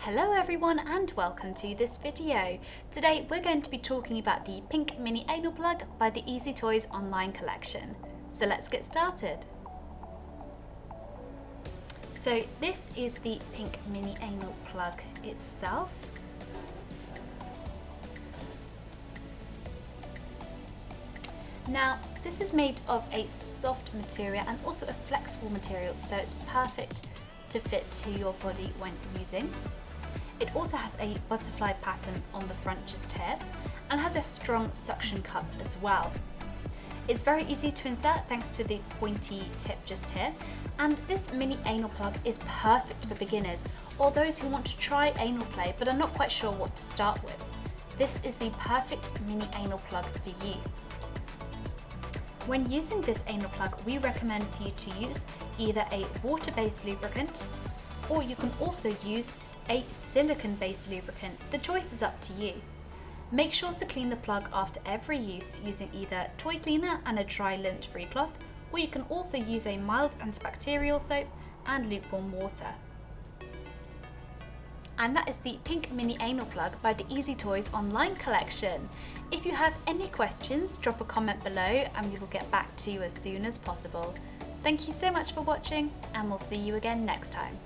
Hello everyone and welcome to this video. Today we're going to be talking about the pink mini anal plug by the EasyToys online collection. So let's get started. So this is the pink mini anal plug itself. Now this is made of a soft material and also a flexible material, so it's perfect to fit to your body when using. It also has a butterfly pattern on the front just here and has a strong suction cup as well. It's very easy to insert thanks to the pointy tip just here, and this mini anal plug is perfect for beginners or those who want to try anal play but are not quite sure what to start with. This is the perfect mini anal plug for you. When using this anal plug, we recommend for you to use either a water-based lubricant, or you can also use a silicone-based lubricant. The choice is up to you. Make sure to clean the plug after every use using either toy cleaner and a dry lint-free cloth, or you can also use a mild antibacterial soap and lukewarm water. And that is the pink mini anal plug by the EasyToys online collection. If you have any questions, drop a comment below and we will get back to you as soon as possible. Thank you so much for watching, and we'll see you again next time.